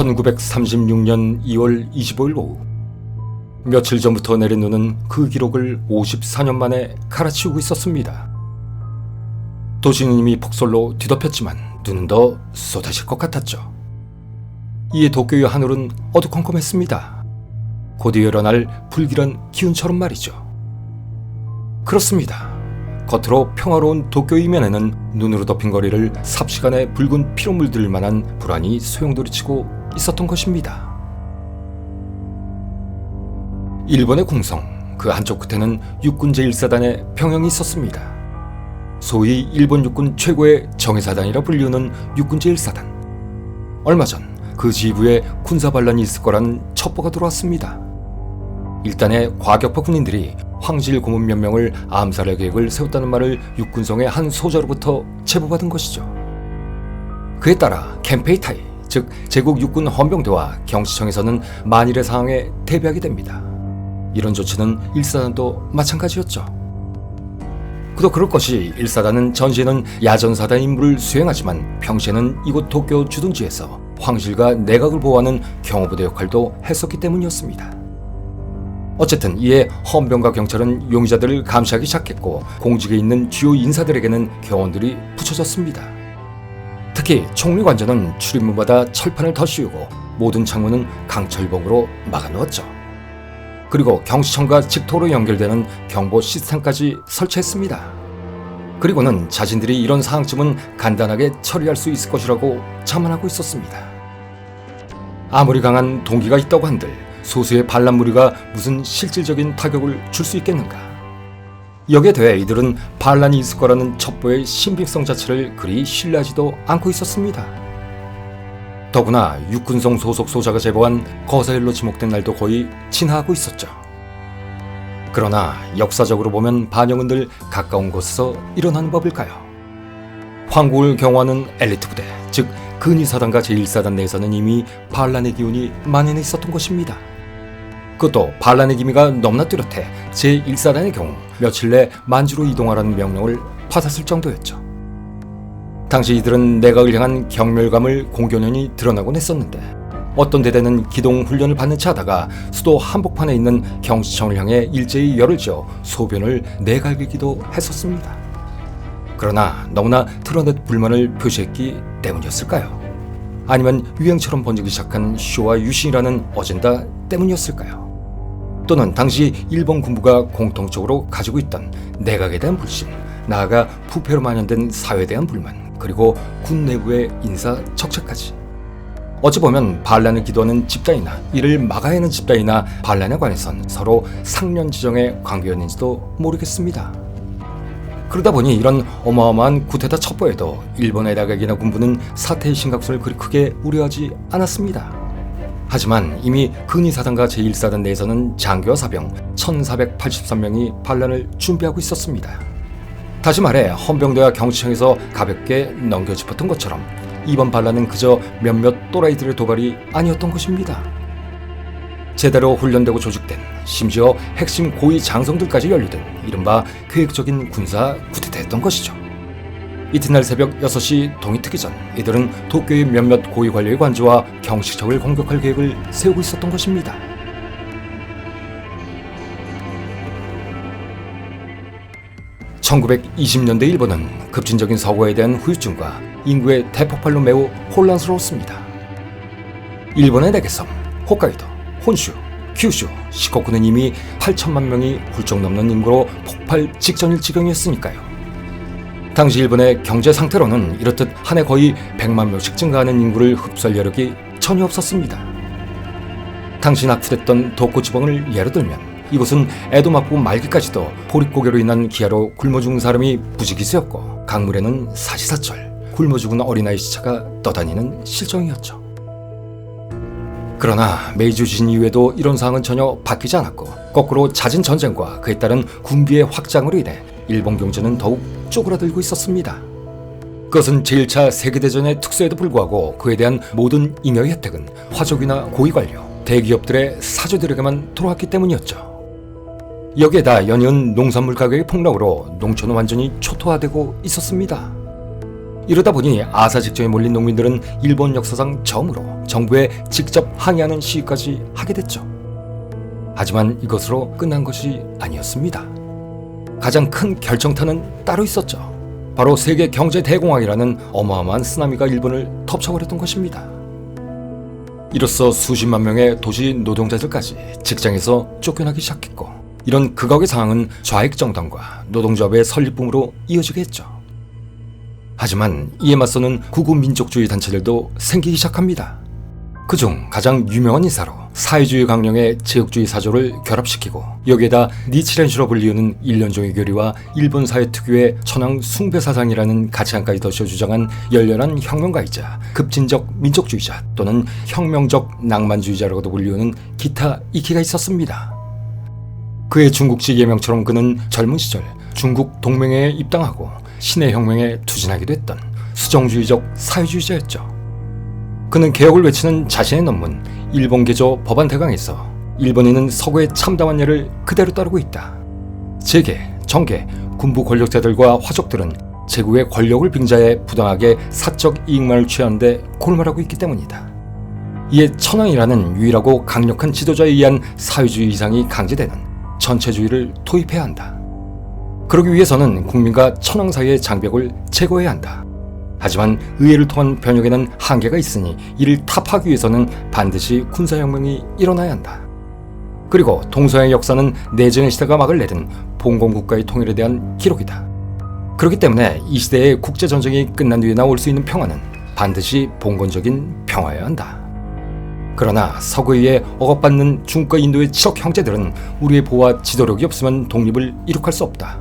1936년 2월 25일 오후, 며칠 전부터 내린 눈은 그 기록을 54년 만에 갈아치우고 있었습니다. 도시는 이미 폭설로 뒤덮였지만 눈은 더 쏟아질 것 같았죠. 이에 도쿄의 하늘은 어두컴컴했습니다. 곧 일어날 불길한 기운처럼 말이죠. 그렇습니다. 겉으로 평화로운 도쿄 이면에는 눈으로 덮인 거리를 삽시간에 붉은 피로 물들 만한 불안이 소용돌이치고 있었던 것입니다. 일본의 궁성, 그 한쪽 끝에는 육군 제1사단의 병영이 있었습니다. 소위 일본 육군 최고의 정예사단이라 불리우는 육군 제1사단. 얼마 전 그 지부에 군사반란이 있을 거라는 첩보가 들어왔습니다. 일단의 과격파 군인들이 황실 고문 몇 명을 암살할 계획을 세웠다는 말을 육군성의 한 소자로부터 제보받은 것이죠. 그에 따라 캠페이타이, 즉 제국 육군 헌병대와 경시청에서는 만일의 상황에 대비하게 됩니다. 이런 조치는 1사단도 마찬가지였죠. 그도 그럴 것이 1사단은 전시에는 야전사단 임무를 수행하지만 평시에는 이곳 도쿄 주둔지에서 황실과 내각을 보호하는 경호부대 역할도 했었기 때문이었습니다. 어쨌든 이에 헌병과 경찰은 용의자들을 감시하기 시작했고 공직에 있는 주요 인사들에게는 경원들이 붙여졌습니다. 특히 총리관저는 출입문마다 철판을 더 씌우고 모든 창문은 강철봉으로 막아놓았죠. 그리고 경시청과 직토로 연결되는 경보 시스템까지 설치했습니다. 그리고는 자신들이 이런 사항쯤은 간단하게 처리할 수 있을 것이라고 자만하고 있었습니다. 아무리 강한 동기가 있다고 한들 소수의 반란 무리가 무슨 실질적인 타격을 줄 수 있겠는가? 여기에 더해 이들은 반란이 있을 거라는 첩보의 신빙성 자체를 그리 신뢰하지도 않고 있었습니다. 더구나 육군성 소속 소자가 제보한 거사일로 지목된 날도 거의 지나가고 있었죠. 그러나 역사적으로 보면 반영은 늘 가까운 곳에서 일어나는 법일까요? 황국을 경호하는 엘리트 부대, 즉 근위사단과 제1사단 내에서는 이미 반란의 기운이 만연해 있었던 것입니다. 그것도 반란의 기미가 너무나 뚜렷해 제1사단의 경우 며칠 내 만주로 이동하라는 명령을 받았을 정도였죠. 당시 이들은 내각을 향한 경멸감을 공견연히 드러나곤 했었는데 어떤 대대는 기동훈련을 받는 채 하다가 수도 한복판에 있는 경시청을 향해 일제히 열을 지어 소변을 내갈기기도 했었습니다. 그러나 너무나 드러낸 불만을 표시했기 때문이었을까요? 아니면 유행처럼 번지기 시작한 쇼와 유신이라는 어젠다 때문이었을까요? 또는 당시 일본 군부가 공통적으로 가지고 있던 내각에 대한 불신, 나아가 부패로 만연된 사회에 대한 불만, 그리고 군 내부의 인사 척결까지. 어찌 보면 반란을 기도하는 집단이나 이를 막아야 하는 집단이나 반란에 관해선 서로 상련지정의 관계였는지도 모르겠습니다. 그러다 보니 이런 어마어마한 구테타 첩보에도 일본의 내각이나 군부는 사태의 심각성을 그리 크게 우려하지 않았습니다. 하지만 이미 근위사단과 제1사단 내에서는 장교와 사병 1483명이 반란을 준비하고 있었습니다. 다시 말해 헌병대와 경시청에서 가볍게 넘겨짚었던 것처럼 이번 반란은 그저 몇몇 또라이들의 도발이 아니었던 것입니다. 제대로 훈련되고 조직된, 심지어 핵심 고위 장성들까지 연루된 이른바 계획적인 군사 쿠데타였던 것이죠. 이튿날 새벽 6시 동이 트기 전 이들은 도쿄의 몇몇 고위 관료의 관저와 경시청을 공격할 계획을 세우고 있었던 것입니다. (1920년대) 일본은 급진적인 서구화에 대한 후유증과 인구의 대폭발로 매우 혼란스러웠습니다. 일본의 내개섬, 홋카이도, 혼슈, 규슈, 시코쿠는 이미 8천만 명이 훌쩍 넘는 인구로 폭발 직전일 지경이었으니까요. 당시 일본의 경제 상태로는 이렇듯 한 해 거의 100만 명씩 증가하는 인구를 흡수할 여력이 전혀 없었습니다. 당시 낙후됐던 도쿄 지방을 예로 들면 이곳은 에도 막부 말기까지도 보릿고개로 인한 기아로 굶어 죽은 사람이 부지기수였고 강물에는 사시사철 굶어 죽은 어린아이 시체가 떠다니는 실정이었죠. 그러나 메이지 지진 이후에도 이런 상황은 전혀 바뀌지 않았고 거꾸로 잦은 전쟁과 그에 따른 군비의 확장으로 인해 일본 경제는 더욱 쪼그라들고 있었습니다. 그것은 제1차 세계대전의 특수에도 불구하고 그에 대한 모든 잉여의 혜택은 화족이나 고위관료, 대기업들의 사조들에게만 돌아왔기 때문이었죠. 여기에다 연이은 농산물 가격의 폭락으로 농촌은 완전히 초토화되고 있었습니다. 이러다 보니 아사 직전에 몰린 농민들은 일본 역사상 처음으로 정부에 직접 항의하는 시위까지 하게 됐죠. 하지만 이것으로 끝난 것이 아니었습니다. 가장 큰 결정타는 따로 있었죠. 바로 세계 경제 대공황이라는 어마어마한 쓰나미가 일본을 덮쳐버렸던 것입니다. 이로써 수십만 명의 도시 노동자들까지 직장에서 쫓겨나기 시작했고, 이런 극악의 상황은 좌익 정당과 노동조합의 설립붐으로 이어지게 했죠. 하지만 이에 맞서는 구구 민족주의 단체들도 생기기 시작합니다. 그중 가장 유명한 인사로 사회주의 강령의 제국주의 사조를 결합시키고, 여기에다 니치렌슈로 불리우는 일련종의 교리와 일본 사회 특유의 천황 숭배 사상이라는 가치관까지 덧씌워 주장한 열렬한 혁명가이자 급진적 민족주의자 또는 혁명적 낭만주의자라고도 불리우는 기타 이키가 있었습니다. 그의 중국식 예명처럼 그는 젊은 시절 중국 동맹회에 입당하고 신의 혁명에 투진하기도 했던 수정주의적 사회주의자였죠. 그는 개혁을 외치는 자신의 논문 일본 개조 법안 대강에서 일본인은 서구의 참담한 예를 그대로 따르고 있다. 재계, 정계, 군부 권력자들과 화족들은 제국의 권력을 빙자해 부당하게 사적 이익만을 취하는데 골몰하고 있기 때문이다. 이에 천황이라는 유일하고 강력한 지도자에 의한 사회주의 이상이 강제되는 전체주의를 도입해야 한다. 그러기 위해서는 국민과 천황 사이의 장벽을 제거해야 한다. 하지만 의회를 통한 변혁에는 한계가 있으니 이를 타파하기 위해서는 반드시 군사혁명이 일어나야 한다. 그리고 동서양의 역사는 내전의 시대가 막을 내린 봉건국가의 통일에 대한 기록이다. 그렇기 때문에 이 시대의 국제전쟁이 끝난 뒤에 나올 수 있는 평화는 반드시 봉건적인 평화여야 한다. 그러나 서구에 억압받는 중국과 인도의 칠흑 형제들은 우리의 보호와 지도력이 없으면 독립을 이룩할 수 없다.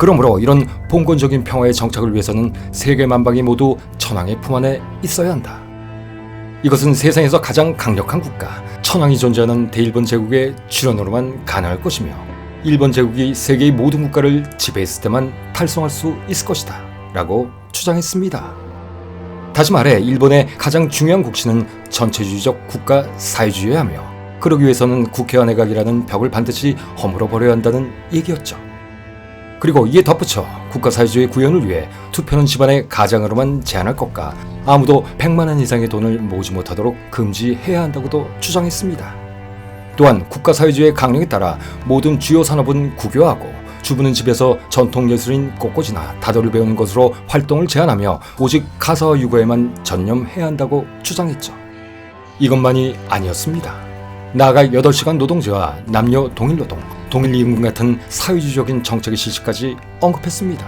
그러므로 이런 봉건적인 평화의 정착을 위해서는 세계 만방이 모두 천황의 품 안에 있어야 한다. 이것은 세상에서 가장 강력한 국가, 천황이 존재하는 대일본 제국의 출현으로만 가능할 것이며, 일본 제국이 세계의 모든 국가를 지배했을 때만 달성할 수 있을 것이다 라고 주장했습니다. 다시 말해 일본의 가장 중요한 국시는 전체주의적 국가 사회주의여야 하며, 그러기 위해서는 국회와 내각이라는 벽을 반드시 허물어 버려야 한다는 얘기였죠. 그리고 이에 덧붙여 국가사회주의 구현을 위해 투표는 집안의 가장으로만 제한할 것과 아무도 100만 원 이상의 돈을 모으지 못하도록 금지해야 한다고도 주장했습니다. 또한 국가사회주의 강령에 따라 모든 주요 산업은 국유화하고 주부는 집에서 전통예술인 꽃꽂이나 다도를 배우는 것으로 활동을 제한하며 오직 가사와 육아에만 전념해야 한다고 주장했죠. 이것만이 아니었습니다. 나아가 8시간 노동제와 남녀 동일노동, 동일임금 같은 사회주의적인 정책의 실시까지 언급했습니다.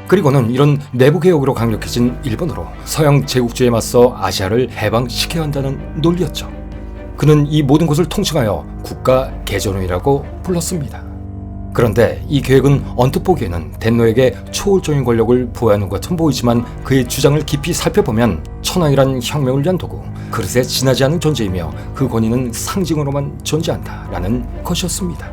그리고는 이런 내부개혁으로 강력해진 일본으로 서양 제국주의에 맞서 아시아를 해방시켜야 한다는 논리였죠. 그는 이 모든 것을 통칭하여 국가 개전운이라고 불렀습니다. 그런데 이 계획은 언뜻 보기에는 덴노에게 초월적인 권력을 부여하는 것 같은 보이지만, 그의 주장을 깊이 살펴보면 천황이란 혁명을 위한 도구, 그릇에 지나지 않은 존재이며 그 권위는 상징으로만 존재한다라는 것이었습니다.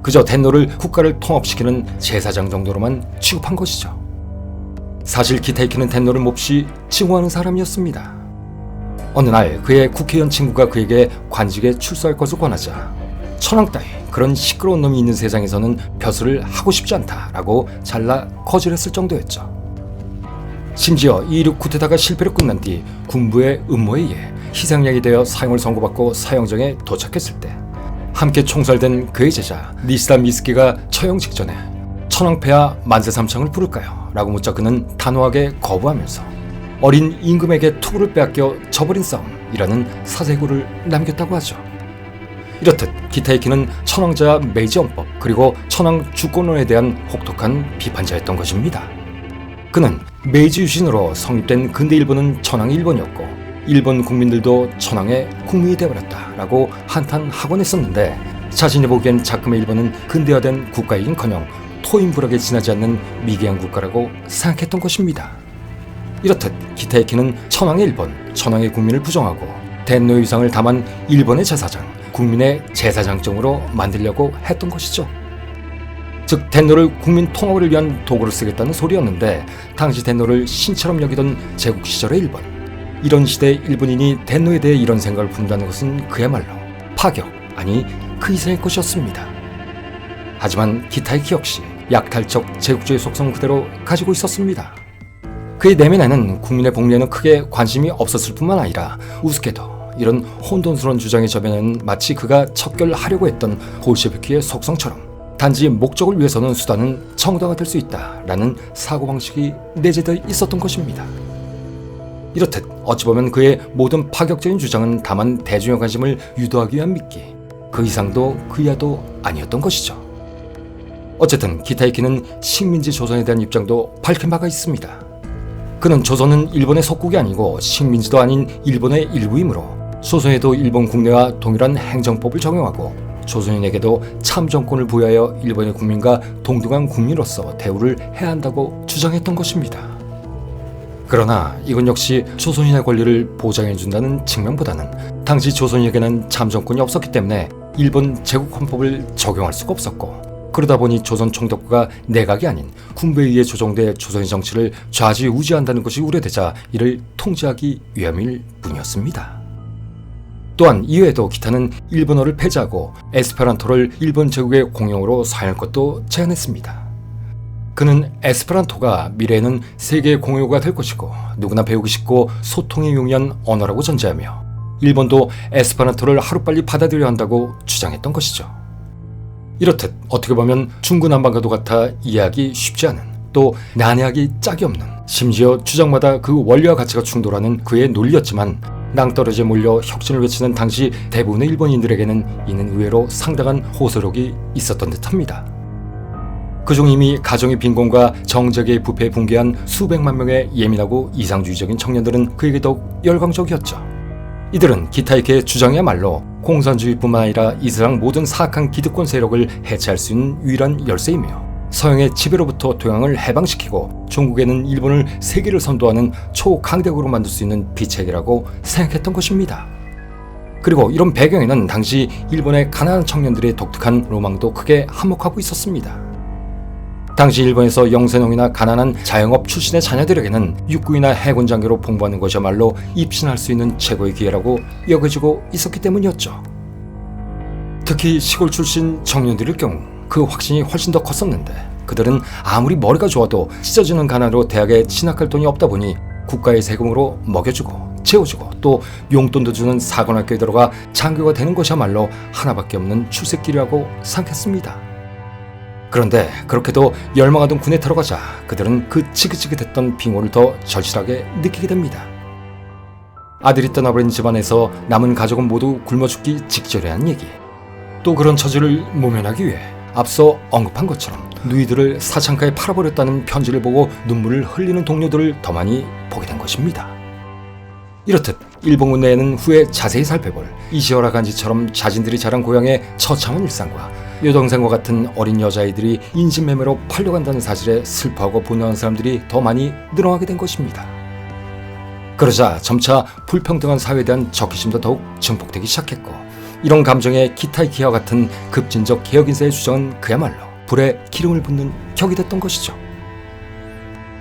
그저 덴노를 국가를 통합시키는 제사장 정도로만 취급한 것이죠. 사실 기타이키는 덴노를 몹시 칭호하는 사람이었습니다. 어느 날 그의 국회의원 친구가 그에게 관직에 출소할 것을 권하자, 천황 따위 그런 시끄러운 놈이 있는 세상에서는 벼슬을 하고 싶지 않다라고 잘라 거절했을 정도였죠. 심지어 이륙 쿠데타가 실패로 끝난 뒤 군부의 음모에 의해 희생양이 되어 사형을 선고받고 사형정에 도착했을 때, 함께 총살된 그의 제자 니시다 미스키가 처형 직전에 천황폐하 만세삼창을 부를까요? 라고 묻자 그는 단호하게 거부하면서 어린 임금에게 투구를 빼앗겨 져버린 싸움이라는 사세구를 남겼다고 하죠. 이렇듯 기타이키는 천황자 메이지헌법 그리고 천황 주권론에 대한 혹독한 비판자였던 것입니다. 그는 메이지 유신으로 성립된 근대 일본은 천황의 일본이었고 일본 국민들도 천황의 국민이 되어버렸다라고 한탄하곤 했었는데, 자신이 보기엔 자금의 일본은 근대화된 국가이긴커녕 토인불락에 지나지 않는 미개한 국가라고 생각했던 것입니다. 이렇듯 기타이키는 천황의 일본, 천황의 국민을 부정하고 덴노의 위상을 담은 일본의 제사장, 국민의 제사장정으로 만들려고 했던 것이죠. 즉 덴노를 국민 통합을 위한 도구로 쓰겠다는 소리였는데, 당시 덴노를 신처럼 여기던 제국 시절의 일본, 이런 시대의 일본인이 덴노에 대해 이런 생각을 품는다는 것은 그야말로 파격, 아니 그 이상의 것이었습니다. 하지만 기타이키 역시 약탈적 제국주의 속성 그대로 가지고 있었습니다. 그의 내면에는 국민의 복리에는 크게 관심이 없었을 뿐만 아니라 우습게도 이런 혼돈스러운 주장의 저변에는 마치 그가 척결하려고 했던 볼셰비키의 속성처럼 단지 목적을 위해서는 수단은 정당화 될 수 있다라는 사고방식이 내재되어 있었던 것입니다. 이렇듯 어찌 보면 그의 모든 파격적인 주장은 다만 대중의 관심을 유도하기 위한 미끼, 그 이상도 그 이하도 아니었던 것이죠. 어쨌든 기타이키는 식민지 조선에 대한 입장도 밝힌 바가 있습니다. 그는 조선은 일본의 속국이 아니고 식민지도 아닌 일본의 일부이므로 조선에도 일본 국내와 동일한 행정법을 적용하고 조선인에게도 참정권을 부여하여 일본의 국민과 동등한 국민으로서 대우를 해야 한다고 주장했던 것입니다. 그러나 이건 역시 조선인의 권리를 보장해준다는 측면보다는 당시 조선인에게는 참정권이 없었기 때문에 일본 제국헌법을 적용할 수가 없었고, 그러다 보니 조선 총독부가 내각이 아닌 군부에 의해 조정돼 조선의 정치를 좌지우지한다는 것이 우려되자 이를 통제하기 위함일 뿐이었습니다. 또한 이외에도 기타는 일본어를 폐지하고 에스페란토를 일본 제국의 공용어로 사용할 것도 제안했습니다. 그는 에스페란토가 미래에는 세계의 공용어가 될 것이고 누구나 배우기 쉽고 소통이 용이한 언어라고 전제하며 일본도 에스페란토를 하루빨리 받아들여야 한다고 주장했던 것이죠. 이렇듯 어떻게 보면 중구난방과도 같아 이해하기 쉽지 않은, 또 난해하기 짝이 없는, 심지어 주장마다 그 원리와 가치가 충돌하는 그의 논리였지만 낭떠러지에 몰려 혁신을 외치는 당시 대부분의 일본인들에게는 이는 의외로 상당한 호소력이 있었던 듯합니다. 그중 이미 가정의 빈곤과 정적의 부패에 붕괴한 수백만 명의 예민하고 이상주의적인 청년들은 그에게 더욱 열광적이었죠. 이들은 기타이키의 주장이야말로 공산주의뿐만 아니라 이 세상 모든 사악한 기득권 세력을 해체할 수 있는 유일한 열쇠이며 서양의 지배로부터 동양을 해방시키고 종국에는 일본을 세계를 선도하는 초강대국으로 만들 수 있는 빛의 길이라고 생각했던 것입니다. 그리고 이런 배경에는 당시 일본의 가난한 청년들의 독특한 로망도 크게 한몫하고 있었습니다. 당시 일본에서 영세농이나 가난한 자영업 출신의 자녀들에게는 육군이나 해군 장교로 봉부하는 것이야말로 입신할 수 있는 최고의 기회라고 여겨지고 있었기 때문이었죠. 특히 시골 출신 청년들일 경우 그 확신이 훨씬 더 컸었는데, 그들은 아무리 머리가 좋아도 찢어지는 가난으로 대학에 진학할 돈이 없다 보니 국가의 세금으로 먹여주고 재워주고 또 용돈도 주는 사관학교에 들어가 장교가 되는 것이야말로 하나밖에 없는 출세길이라고 생각했습니다. 그런데 그렇게도 열망하던 군에 들어가자 그들은 그 지긋지긋했던 빙호를 더 절실하게 느끼게 됩니다. 아들이 떠나버린 집안에서 남은 가족은 모두 굶어 죽기 직전이라는 얘기, 또 그런 처지를 모면하기 위해 앞서 언급한 것처럼 누이들을 사창가에 팔아버렸다는 편지를 보고 눈물을 흘리는 동료들을 더 많이 보게 된 것입니다. 이렇듯 일본군 내에는 후에 자세히 살펴볼 이시어라 간지처럼 자신들이 자란 고향의 처참한 일상과 여동생과 같은 어린 여자아이들이 인신매매로 팔려간다는 사실에 슬퍼하고 분노하는 사람들이 더 많이 늘어나게 된 것입니다. 그러자 점차 불평등한 사회에 대한 적개심도 더욱 증폭되기 시작했고, 이런 감정에 기타이키와 같은 급진적 개혁인사의 주장은 그야말로 불에 기름을 붓는 격이 됐던 것이죠.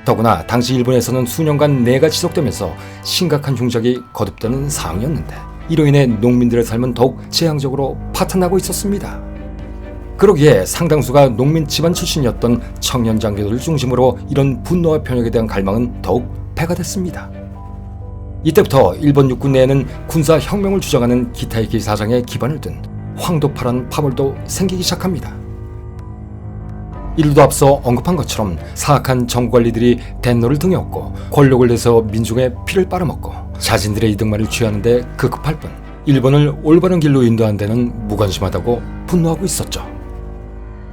더구나 당시 일본에서는 수년간 내가 지속되면서 심각한 흉작이 거듭되는 상황이었는데, 이로 인해 농민들의 삶은 더욱 재앙적으로 파탄나고 있었습니다. 그러기에 상당수가 농민 집안 출신이었던 청년 장교들을 중심으로 이런 분노와 편협에 대한 갈망은 더욱 배가 됐습니다. 이때부터 일본 육군 내에는 군사혁명을 주장하는 기타이키 사장의 기반을 둔 황도파란 파벌도 생기기 시작합니다. 이로도 앞서 언급한 것처럼 사악한 정부관리들이 대노를 등에 업고 권력을 내서 민중의 피를 빨아먹고 자신들의 이득만을 취하는데 급급할 뿐 일본을 올바른 길로 인도하는 데는 무관심하다고 분노하고 있었죠.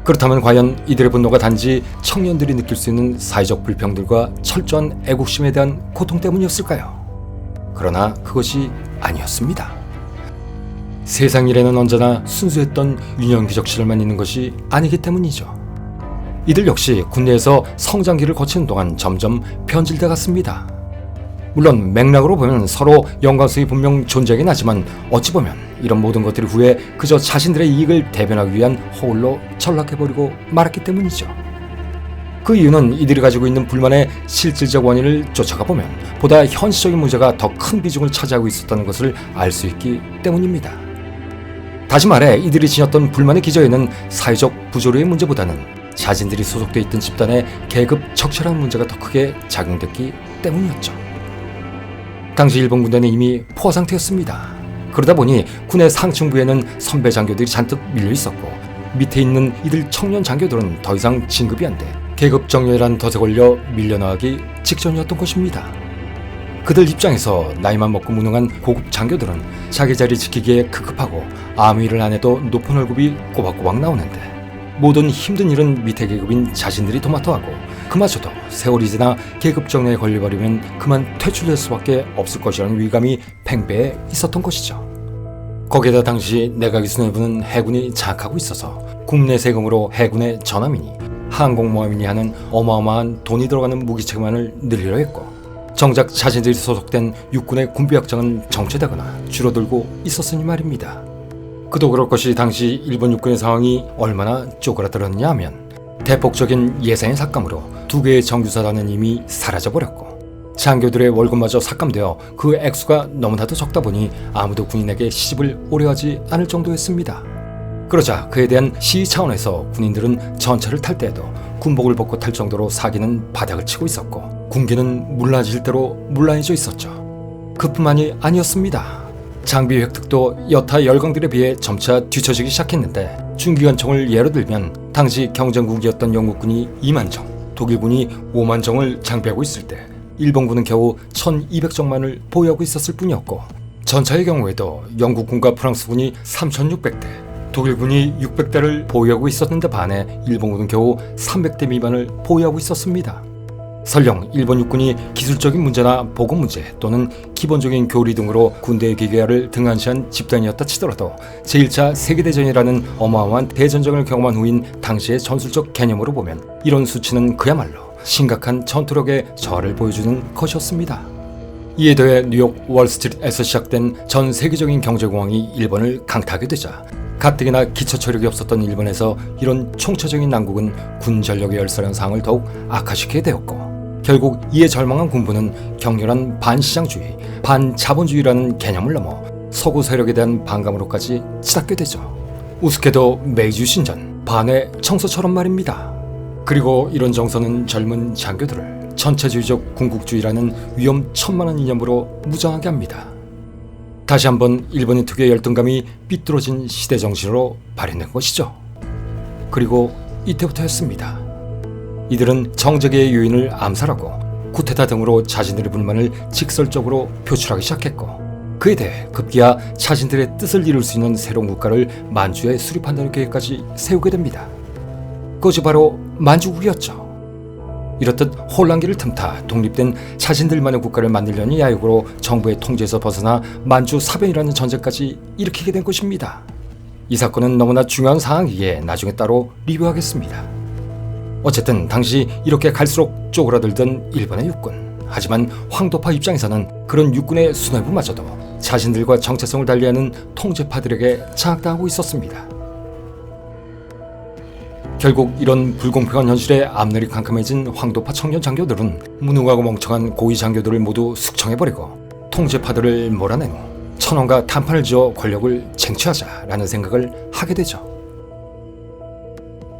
그렇다면 과연 이들의 분노가 단지 청년들이 느낄 수 있는 사회적 불평들과 철저한 애국심에 대한 고통 때문이었을까요? 그러나 그것이 아니었습니다. 세상 일에는 언제나 순수했던 유년기적실만 있는 것이 아니기 때문이죠. 이들 역시 군대에서 성장기를 거치는 동안 점점 변질돼 갔습니다. 물론 맥락으로 보면 서로 연관성이 분명 존재하긴 하지만 어찌 보면 이런 모든 것들이 후에 그저 자신들의 이익을 대변하기 위한 허울로 전락해버리고 말았기 때문이죠. 그 이유는 이들이 가지고 있는 불만의 실질적 원인을 쫓아가 보면 보다 현실적인 문제가 더 큰 비중을 차지하고 있었다는 것을 알 수 있기 때문입니다. 다시 말해 이들이 지녔던 불만의 기저에는 사회적 부조리의 문제보다는 자신들이 소속돼 있던 집단의 계급 척결한 문제가 더 크게 작용됐기 때문이었죠. 당시 일본 군대는 이미 포화 상태였습니다. 그러다 보니 군의 상층부에는 선배 장교들이 잔뜩 밀려 있었고 밑에 있는 이들 청년 장교들은 더 이상 진급이 안 돼 계급 정렬이란 덫에 걸려 밀려나가기 직전이었던 것입니다. 그들 입장에서 나이만 먹고 무능한 고급 장교들은 자기 자리 지키기에 급급하고 아무 일을 안 해도 높은 월급이 꼬박꼬박 나오는데 모든 힘든 일은 밑에 계급인 자신들이 도맡아 하고 그마저도 세월이 지나 계급 정리에 걸려버리면 그만 퇴출될 수밖에 없을 것이라는 위감이 팽배해 있었던 것이죠. 거기에다 당시 내각의 수뇌부는 해군이 장악하고 있어서 국내 세금으로 해군의 전함이니 항공모함이니 하는 어마어마한 돈이 들어가는 무기체계만을 늘리려 했고 정작 자신들이 소속된 육군의 군비 확장은 정체되거나 줄어들고 있었으니 말입니다. 그도 그럴 것이 당시 일본 육군의 상황이 얼마나 쪼그라들었느냐 하면 대폭적인 예산의 삭감으로 2개의 정규사단은 이미 사라져버렸고 장교들의 월급마저 삭감되어 그 액수가 너무나도 적다 보니 아무도 군인에게 시집을 오래 하지 않을 정도였습니다. 그러자 그에 대한 시위 차원에서 군인들은 전차를 탈 때에도 군복을 벗고 탈 정도로 사기는 바닥을 치고 있었고 군기는 물란해질 대로 물란해져 있었죠. 그뿐만이 아니었습니다. 장비 획득도 여타 열강들에 비해 점차 뒤처지기 시작했는데 중기관총을 예로 들면 당시 경쟁국이었던 영국군이 2만 정, 독일군이 5만 정을 장비하고 있을 때 일본군은 겨우 1200정만을 보유하고 있었을 뿐이었고 전차의 경우에도 영국군과 프랑스군이 3600대, 독일군이 600대를 보유하고 있었는데 반해 일본군은 겨우 300대 미만을 보유하고 있었습니다. 설령 일본 육군이 기술적인 문제나 보급 문제 또는 기본적인 교리 등으로 군대의 기계화를 등한시한 집단이었다 치더라도 제1차 세계대전이라는 어마어마한 대전쟁을 경험한 후인 당시의 전술적 개념으로 보면 이런 수치는 그야말로 심각한 전투력의 저하를 보여주는 것이었습니다. 이에 더해 뉴욕 월스트리트에서 시작된 전 세계적인 경제공황이 일본을 강타하게 되자 가뜩이나 기초체력이 없었던 일본에서 이런 총체적인 난국은 군 전력의 열사라는 상황을 더욱 악화시키게 되었고 결국 이에 절망한 군부는 격렬한 반시장주의, 반자본주의라는 개념을 넘어 서구 세력에 대한 반감으로까지 치닫게 되죠. 우습게도 메이지 신전, 반의 청소처럼 말입니다. 그리고 이런 정서는 젊은 장교들을 전체주의적 군국주의라는 위험천만한 이념으로 무장하게 합니다. 다시 한번 일본인 특유의 열등감이 삐뚤어진 시대정신으로 발현된 것이죠. 그리고 이때부터였습니다. 이들은 정적의 요인을 암살하고 쿠데타 등으로 자신들의 불만을 직설적으로 표출하기 시작했고 그에 대해 급기야 자신들의 뜻을 이룰 수 있는 새로운 국가를 만주에 수립한다는 계획까지 세우게 됩니다. 그것이 바로 만주국이었죠. 이렇듯 혼란기를 틈타 독립된 자신들만의 국가를 만들려는 야욕으로 정부의 통제에서 벗어나 만주 사변이라는 전쟁까지 일으키게 된 것입니다. 이 사건은 너무나 중요한 상황이기에 나중에 따로 리뷰하겠습니다. 어쨌든 당시 이렇게 갈수록 쪼그라들던 일본의 육군. 하지만 황도파 입장에서는 그런 육군의 수뇌부마저도 자신들과 정체성을 달리하는 통제파들에게 장악당하고 있었습니다. 결국 이런 불공평한 현실에 앞날이 캄캄해진 황도파 청년 장교들은 무능하고 멍청한 고위 장교들을 모두 숙청해버리고 통제파들을 몰아낸 후 천황과 단판을 지어 권력을 쟁취하자라는 생각을 하게 되죠.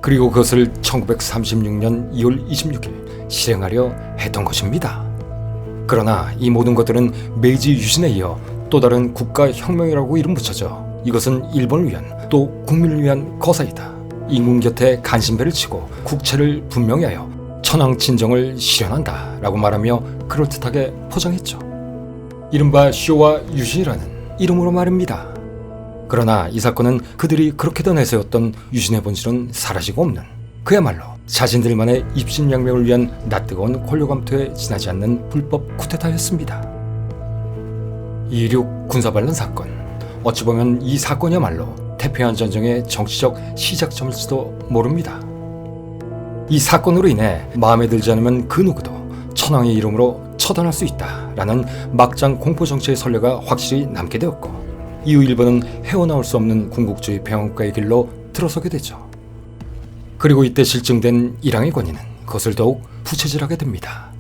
그리고 그것을 1936년 2월 26일 실행하려 했던 것입니다. 그러나 이 모든 것들은 메이지 유신에 이어 또 다른 국가혁명이라고 이름 붙여져 이것은 일본을 위한 또 국민을 위한 거사이다. 인군 곁에 간신배를 치고 국채를 분명히 하여 천황 친정을 실현한다 라고 말하며 그럴듯하게 포장했죠. 이른바 쇼와 유신이라는 이름으로 말입니다. 그러나 이 사건은 그들이 그렇게도 내세웠던 유신의 본질은 사라지고 없는 그야말로 자신들만의 입신양명을 위한 낯뜨거운 권력감투에 지나지 않는 불법 쿠데타였습니다. 2.16 군사반란 사건, 어찌 보면 이 사건이야말로 태평양 전쟁의 정치적 시작점일지도 모릅니다. 이 사건으로 인해 마음에 들지 않으면 그 누구도 천황의 이름으로 처단할 수 있다라는 막장 공포정치의 선례가 확실히 남게 되었고 이후 일본은 헤어나올 수 없는 군국주의 평화국가의 길로 들어서게 되죠. 그리고 이때 실증된 일왕의 권위는 그것을 더욱 부채질하게 됩니다.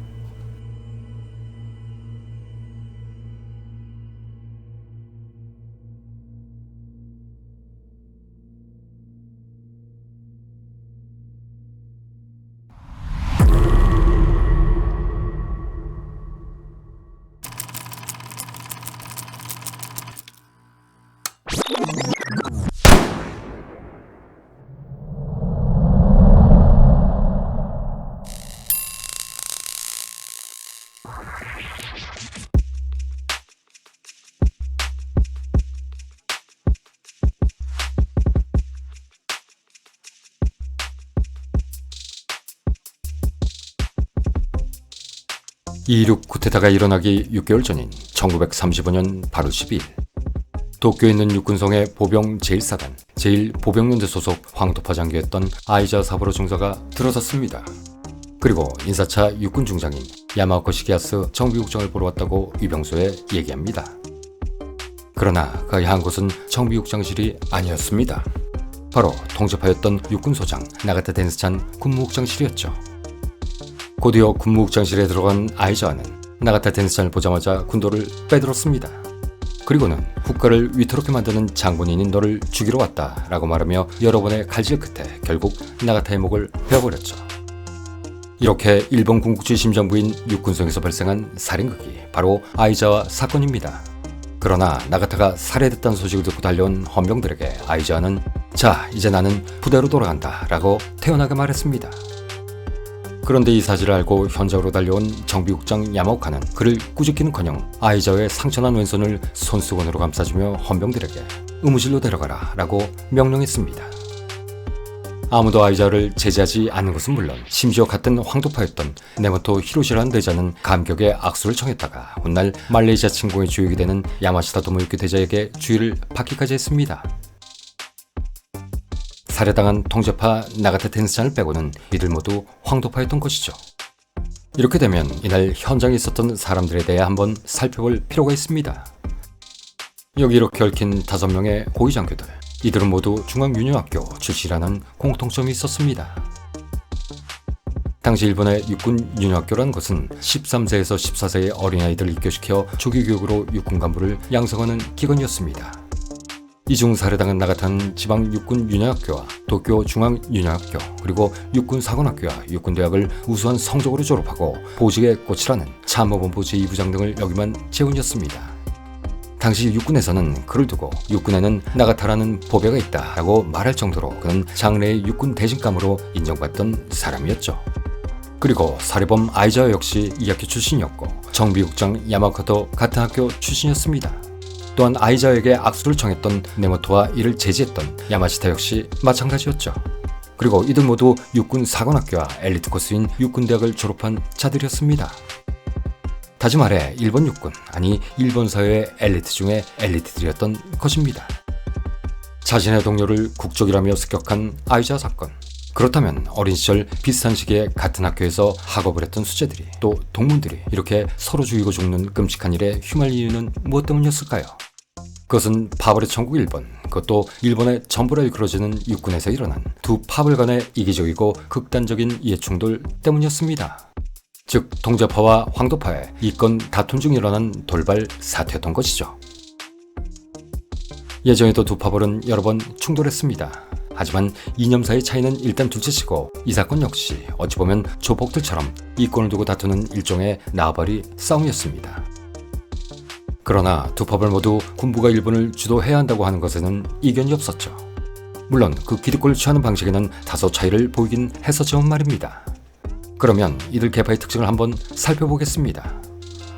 2.16 쿠데타가 일어나기 6개월 전인 1935년 8월 12일 도쿄에 있는 육군성의 보병 제1사단 제1보병연대 소속 황도파 장교였던 아이자 사부로 중사가 들어섰습니다. 그리고 인사차 육군 중장인 야마오카 시게야스 정비국장을 보러 왔다고 위병소에 얘기합니다. 그러나 그의 한 곳은 정비국장실이 아니었습니다. 바로 통제파였던 육군소장 나가타 덴스찬 군무국장실이었죠. 곧이어 군무국장실에 들어간 아이자와는 나가타 덴스찬을 보자마자 군도를 빼들었습니다. 그리고는 국가를 위태롭게 만드는 장본인인 너를 죽이러 왔다 라고 말하며 여러 번의 칼질 끝에 결국 나가타의 목을 베어버렸죠. 이렇게 일본 군국주의 심장부인 육군성에서 발생한 살인극이 바로 아이자와 사건입니다. 그러나 나가타가 살해됐다는 소식을 듣고 달려온 헌병들에게 아이자와는 자, 이제 나는 부대로 돌아간다 라고 태연하게 말했습니다. 그런데 이 사실을 알고 현장으로 달려온 정비국장 야마오카는 그를 꾸짖기는커녕 아이자와의 상처난 왼손을 손수건으로 감싸주며 헌병들에게 의무실로 데려가라 라고 명령했습니다. 아무도 아이자를 제지하지 않는 것은 물론 심지어 같은 황도파였던 네모토 히로시라는 대자는 감격의 악수를 청했다가 훗날 말레이시아 침공의 주역이 되는 야마시타 도모유키 대자에게 주의를 받기까지 했습니다. 살해당한 통제파 나가타 덴스찬을 빼고는 이들 모두 황도파였던 것이죠. 이렇게 되면 이날 현장에 있었던 사람들에 대해 한번 살펴볼 필요가 있습니다. 여기 이렇게 얽힌 5명의 고위 장교들, 이들은 모두 중앙윤영학교 출신이라는 공통점이 있었습니다. 당시 일본의 육군윤영학교라는 것은 13세에서 14세의 어린아이들을 입교시켜 조기교육으로 육군 간부를 양성하는 기관이었습니다. 이중 살해당한 나가타는 지방 육군윤영학교와 도쿄 중앙윤영학교 그리고 육군사관학교와 육군대학을 우수한 성적으로 졸업하고 보직의 꽃이라는 참모본부 제2부장 등을 역임한 재훈이었습니다. 당시 육군에서는 그를 두고 육군에는 나가타라는 보배가 있다라고 말할 정도로 그는 장래의 육군 대신감으로 인정받던 사람이었죠. 그리고 살해범 아이자와 역시 이 학교 출신이었고 정비국장 야마오카도 같은 학교 출신이었습니다. 또한 아이자에게 악수를 청했던 네모토와 이를 제지했던 야마시타 역시 마찬가지였죠. 그리고 이들 모두 육군사관학교와 엘리트 코스인 육군대학을 졸업한 자들이었습니다. 다시 말해 일본 육군, 아니 일본 사회의 엘리트 중에 엘리트들이었던 것입니다. 자신의 동료를 국적이라며 습격한 아이자 사건. 그렇다면 어린 시절 비슷한 시기에 같은 학교에서 학업을 했던 수재들이 또 동문들이 이렇게 서로 죽이고 죽는 끔찍한 일에 휘말린 이유는 무엇 때문이었을까요? 그것은 파벌의 천국 일본, 그것도 일본의 전부라 일컬어지는 육군에서 일어난 두 파벌 간의 이기적이고 극단적인 이해충돌 때문이었습니다. 즉 통제파와 황도파의 이권 다툼 중 일어난 돌발 사태였던 것이죠. 예전에도 두 파벌은 여러 번 충돌했습니다. 하지만 이념사의 차이는 일단 둘째치고 이 사건 역시 어찌 보면 조폭들처럼 이권을 두고 다투는 일종의 나발이 싸움이었습니다. 그러나 두 파벌 모두 군부가 일본을 주도해야 한다고 하는 것에는 이견이 없었죠. 물론 그 기득권을 취하는 방식에는 다소 차이를 보이긴 했었지만 말입니다. 그러면 이들 계파의 특징을 한번 살펴보겠습니다.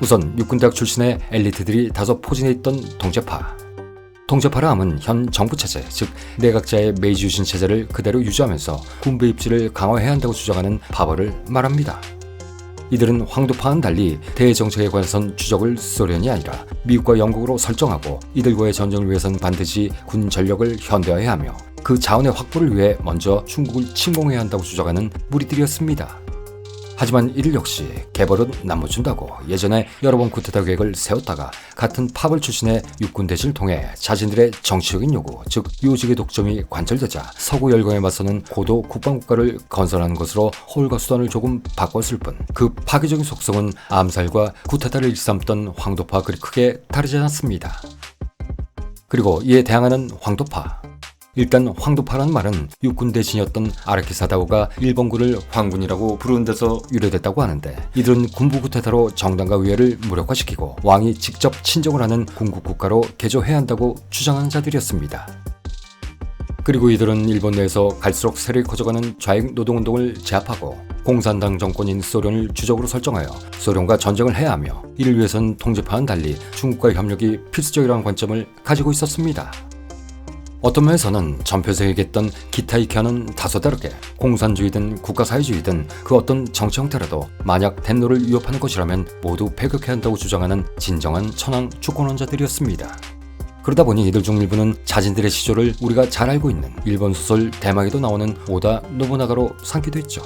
우선 육군대학 출신의 엘리트들이 다소 포진해 있던 통제파. 통제파라 함은 현 정부체제, 즉 내각자의 메이지 유신 체제를 그대로 유지하면서 군부 입지를 강화해야 한다고 주장하는 파벌을 말합니다. 이들은 황도파와는 달리 대정책에 관해선 주적을 소련이 아니라 미국과 영국으로 설정하고 이들과의 전쟁을 위해서는 반드시 군 전력을 현대화해야 하며 그 자원의 확보를 위해 먼저 중국을 침공해야 한다고 주장하는 무리들이었습니다. 하지만 이들 역시 개벌은 남못준다고 예전에 여러 번 쿠데타 계획을 세웠다가 같은 파벌 출신의 육군 대신을 통해 자신들의 정치적인 요구, 즉 요직의 독점이 관철되자 서구 열강에 맞서는 고도 국방국가를 건설하는 것으로 홀가수단을 조금 바꿨을 뿐 그 파괴적인 속성은 암살과 쿠데타를 일삼던 황도파와 그리 크게 다르지 않았습니다. 그리고 이에 대항하는 황도파. 일단 황도파라는 말은 육군 대신이었던 아라키 사다오가 일본군을 황군이라고 부르는 데서 유래됐다고 하는데 이들은 군부 쿠데타로 정당과 위해를 무력화시키고 왕이 직접 친정을 하는 군국 국가로 개조해야 한다고 주장하는 자들이었습니다. 그리고 이들은 일본 내에서 갈수록 세력이 커져가는 좌익 노동운동을 제압하고 공산당 정권인 소련을 주적으로 설정하여 소련과 전쟁을 해야 하며 이를 위해선 통제파와는 달리 중국과의 협력이 필수적이라는 관점을 가지고 있었습니다. 어떤 면에서는 전표에서 얘기했던 기타 이케아는 다소 다르게 공산주의든 국가사회주의든 그 어떤 정치 형태라도 만약 텐노를 위협하는 것이라면 모두 폐격해야 한다고 주장하는 진정한 천황 주권론자들이었습니다. 그러다 보니 이들 중 일부는 자신들의 시조를 우리가 잘 알고 있는 일본 소설 대마에도 나오는 오다 노부나가로 삼기도 했죠.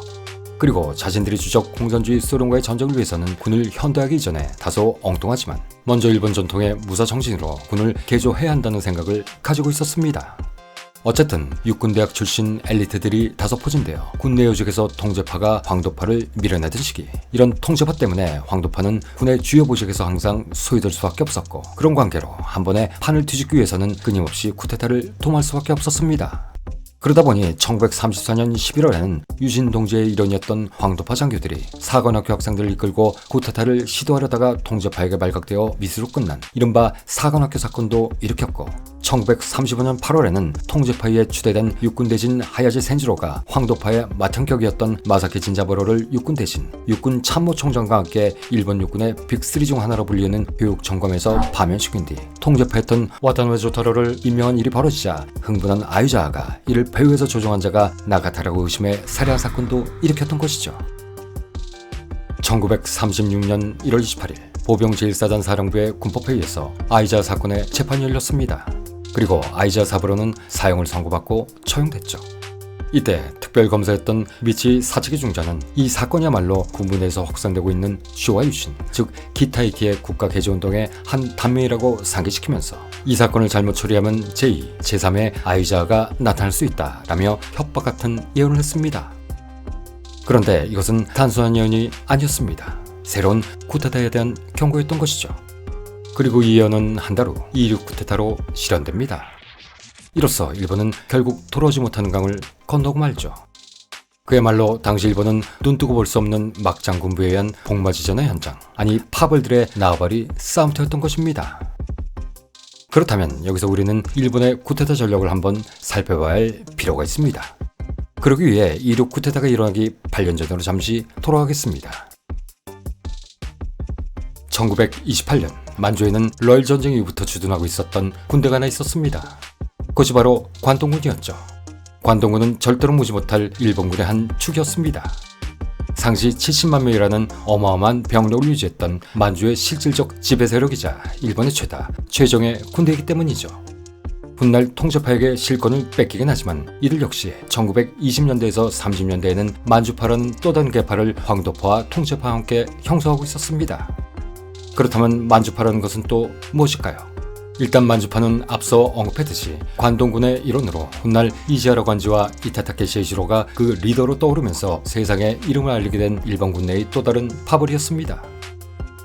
그리고 자신들이 주적 공산주의 소련과의 전쟁을 위해서는 군을 현대하기 이전에 다소 엉뚱하지만 먼저 일본 전통의 무사 정신으로 군을 개조해야 한다는 생각을 가지고 있었습니다. 어쨌든 육군대학 출신 엘리트들이 다소 포진되어 군내 요직에서 통제파가 황도파를 밀어내던 시기, 이런 통제파 때문에 황도파는 군의 주요 보직에서 항상 소외될 수밖에 없었고, 그런 관계로 한 번에 판을 뒤집기 위해서는 끊임없이 쿠데타를 도모할 수밖에 없었습니다. 그러다 보니 1934년 11월에는 유신 동지의 일원이었던 황도파 장교들이 사관학교 학생들을 이끌고 쿠데타를 시도하려다가 통제파에게 발각되어 미수로 끝난 이른바 사관학교 사건도 일으켰고, 1935년 8월에는 통제파에 추대된 육군 대신 하야지 센지로가 황도파의 맏형격이었던 마사키 진자버로를 육군 대신 육군 참모총장과 함께 일본 육군의 빅3 중 하나로 불리는 교육 점검에서 파면시킨 뒤 통제파했던 와타노베 조타로를 임명한 일이 벌어지자 흥분한 아유자아가 이를 배후에서 조종한 자가 나가타라고 의심해 살해한 사건도 일으켰던 것이죠. 1936년 1월 28일 보병 제1사단 사령부의 군법회의에서 아이자 사건의 재판이 열렸습니다. 그리고 아이자 사부로는 사형을 선고받고 처형됐죠. 이때 특별검사였던 미치 사츠키 중자는 이 사건이야말로 군부 내에서 확산되고 있는 쇼와 유신, 즉 기타이키의 국가개조운동의 한 단면이라고 상기시키면서 이 사건을 잘못 처리하면 제2, 제3의 아이자가 나타날 수 있다라며 협박 같은 예언을 했습니다. 그런데 이것은 단순한 예언이 아니었습니다. 새로운 쿠데타에 대한 경고였던 것이죠. 그리고 이 예언은 한 달 후 2.26 쿠데타로 실현됩니다. 이로써 일본은 결국 돌아오지 못하는 강을 건너고 말죠. 그야말로 당시 일본은 눈뜨고 볼 수 없는 막장 군부에 의한 복마지전의 현장, 아니 파벌들의 나와바리 싸움터였던 것입니다. 그렇다면 여기서 우리는 일본의 쿠데타 전력을 한번 살펴봐야 할 필요가 있습니다. 그러기 위해 2.26 쿠데타가 일어나기 8년 전으로 잠시 돌아가겠습니다. 1928년 만주에는 러일 전쟁 이후부터 주둔하고 있었던 군대가 하나 있었습니다. 그것이 바로 관동군이었죠. 관동군은 절대로 무지 못할 일본군의 한 축이었습니다. 상시 70만 명이라는 어마어마한 병력을 유지했던 만주의 실질적 지배 세력이자 일본의 최정의 군대이기 때문이죠. 훗날 통제파에게 실권을 뺏기긴 하지만 이들 역시 1920년대에서 30년대에는 만주파라는 또 다른 계파를 황도파와 통제파와 함께 형성하고 있었습니다. 그렇다면 만주파라는 것은 또 무엇일까요? 일단 만주파는 앞서 언급했듯이 관동군의 일원으로 훗날 이지하라 관지와 이타타케 시이지로가 그 리더로 떠오르면서 세상에 이름을 알리게 된 일본군 내의 또 다른 파벌이었습니다.